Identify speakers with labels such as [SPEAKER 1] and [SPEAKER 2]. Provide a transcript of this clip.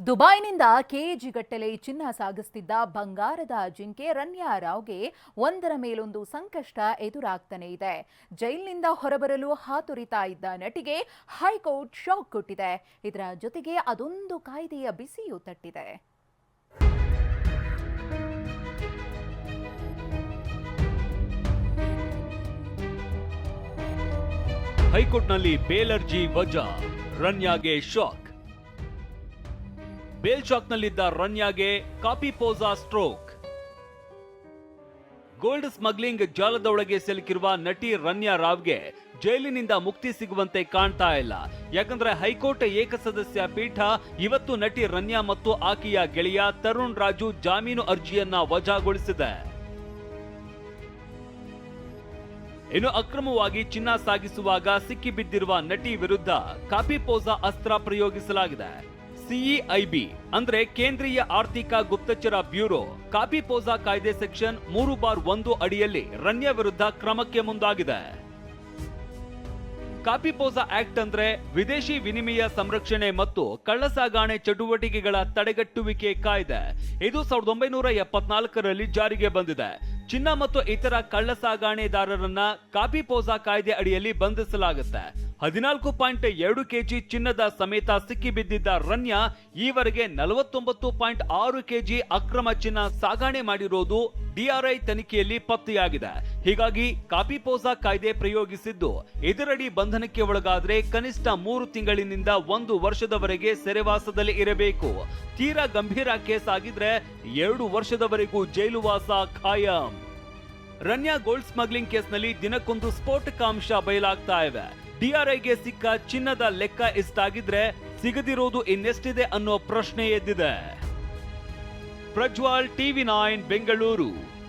[SPEAKER 1] ದುಬೈನಿಂದ ಕೆಜಿಗಟ್ಟಲೆ ಚಿನ್ನ ಸಾಗಿಸುತ್ತಿದ್ದ ಬಂಗಾರದ ಜಿಂಕೆ ರನ್ಯಾ ರಾವ್ಗೆ ಒಂದರ ಮೇಲೊಂದು ಸಂಕಷ್ಟ ಎದುರಾಗ್ತಾನೆ ಇದೆ. ಜೈಲಿನಿಂದ ಹೊರಬರಲು ಹಾತೊರಿತಾ ಇದ್ದ ನಟಿಗೆ ಹೈಕೋರ್ಟ್ ಶಾಕ್ ಕೊಟ್ಟಿದೆ. ಇದರ ಜೊತೆಗೆ ಅದೊಂದು ಕಾಯ್ದೆಯ ಬಿಸಿಯೂ ತಟ್ಟಿದೆ.
[SPEAKER 2] ಹೈಕೋರ್ಟ್ನಲ್ಲಿ ಬೇಲ್ ಅರ್ಜಿ ವಜಾ, ರನ್ಯಾಗೆ ಶಾಕ್. ಬೇಲ್ ಶಾಕ್ನಲ್ಲಿದ್ದ ರನ್ಯಾಗೆ COFEPOSA stroke. Gold smuggling ಜಾಲದ ಒಳಗೆ ಸಿಲುಕಿರುವ ನಟಿ ರನ್ಯಾ ರಾವ್ಗೆ ಜೈಲಿನಿಂದ ಮುಕ್ತಿ ಸಿಗುವಂತೆ ಕಾಣ್ತಾ ಇಲ್ಲ. ಯಾಕಂದ್ರೆ ಹೈಕೋರ್ಟ್ ಏಕಸದಸ್ಯ ಪೀಠ ಇವತ್ತು ನಟಿ ರನ್ಯಾ ಮತ್ತು ಆಕೆಯ ಗೆಳೆಯ ತರುಣ್ ರಾಜು ಜಾಮೀನು ಅರ್ಜಿಯನ್ನ ವಜಾಗೊಳಿಸಿದೆ. ಇನ್ನು ಅಕ್ರಮವಾಗಿ ಚಿನ್ನ ಸಾಗಿಸುವಾಗ ಸಿಕ್ಕಿಬಿದ್ದಿರುವ ನಟಿ ವಿರುದ್ಧ ಕಾಪಿ ಪೋಸಾ ಅಸ್ತ್ರ ಪ್ರಯೋಗಿಸಲಾಗಿದೆ. ಸಿಇಐಬಿ ಅಂದ್ರೆ ಕೇಂದ್ರೀಯ ಆರ್ಥಿಕ ಗುಪ್ತಚರ ಬ್ಯೂರೋ ಕಾಪಿ ಪೋಸಾ ಕಾಯ್ದೆ ಸೆಕ್ಷನ್ 3/1 ಅಡಿಯಲ್ಲಿ ರನ್ಯಾ ವಿರುದ್ಧ ಕ್ರಮಕ್ಕೆ ಮುಂದಾಗಿದೆ. ಕಾಪಿ ಪೋಸಾ ಆಕ್ಟ್ ಅಂದ್ರೆ ವಿದೇಶಿ ವಿನಿಮಯ ಸಂರಕ್ಷಣೆ ಮತ್ತು ಕಳ್ಳಸಾಗಣೆ ಚಟುವಟಿಕೆಗಳ ತಡೆಗಟ್ಟುವಿಕೆ ಕಾಯ್ದೆ. ಇದು 1974ರಲ್ಲಿ ಜಾರಿಗೆ ಬಂದಿದೆ. ಚಿನ್ನ ಮತ್ತು ಇತರ ಕಳ್ಳಸಾಗಣೆದಾರರನ್ನ ಕಾಪಿ ಪೋಸಾ ಕಾಯ್ದೆ ಅಡಿಯಲ್ಲಿ ಬಂಧಿಸಲಾಗುತ್ತೆ. 14.2 ಕೆಜಿ ಚಿನ್ನದ ಸಮೇತ ಸಿಕ್ಕಿಬಿದ್ದಿದ್ದ ರನ್ಯಾ ಈವರೆಗೆ 49.6 ಕೆಜಿ ಅಕ್ರಮ ಚಿನ್ನ ಸಾಗಣೆ ಮಾಡಿರೋದು ಡಿಆರ್ಐ ತನಿಖೆಯಲ್ಲಿ ಪತ್ತೆಯಾಗಿದೆ. ಹೀಗಾಗಿ ಕಾಪಿ ಪೋಸಾ ಕಾಯ್ದೆ ಪ್ರಯೋಗಿಸಿದ್ದು ಇದರಡಿ ಬಂಧನಕ್ಕೆ ಒಳಗಾದ್ರೆ ಕನಿಷ್ಠ 3 ತಿಂಗಳಿನಿಂದ 1 ವರ್ಷದವರೆಗೆ ಸೆರೆವಾಸದಲ್ಲಿ ಇರಬೇಕು. ತೀರಾ ಗಂಭೀರ ಕೇಸ್ ಆಗಿದ್ರೆ 2 ವರ್ಷದವರೆಗೂ ಜೈಲುವಾಸ ಖಾಯಂ. ರನ್ಯಾ ಗೋಲ್ಡ್ ಸ್ಮಗ್ಲಿಂಗ್ ಕೇಸ್ನಲ್ಲಿ ದಿನಕ್ಕೊಂದು ಸ್ಫೋಟಕಾಂಶ ಬಯಲಾಗ್ತಾ ಇವೆ. ಡಿಆರ್ಐಗೆ ಸಿಕ್ಕ ಚಿನ್ನದ ಲೆಕ್ಕ ಎಷ್ಟಾಗಿದ್ರೆ ಸಿಗದಿರೋದು ಇನ್ನೆಷ್ಟಿದೆ ಅನ್ನೋ ಪ್ರಶ್ನೆ ಎದ್ದಿದೆ. ಪ್ರಜ್ವಾಲ್, ಟಿವಿ9 ಬೆಂಗಳೂರು.